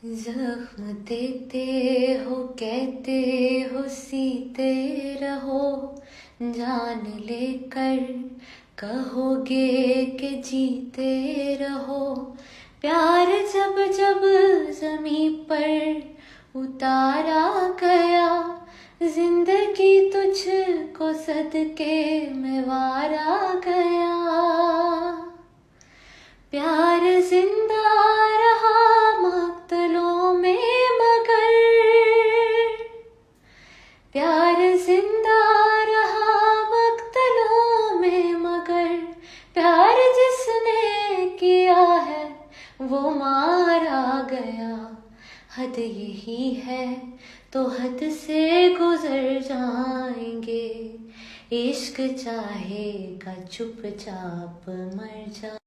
जख्म देते हो कहते हो सीते रहो, जान लेकर कहोगे कि जीते रहो। प्यार जब जब ज़मीं पर उतारा गया, जिंदगी तुझको सदके में वारा गया। प्यार जिंदा रहा मक्तलों में मगर, प्यार जिंदा रहा मक्तलों में मगर, प्यार जिसने किया है वो मारा गया। हद यही है तो हद से गुजर जाएंगे, इश्क चाहेगा चुपचाप मर जा।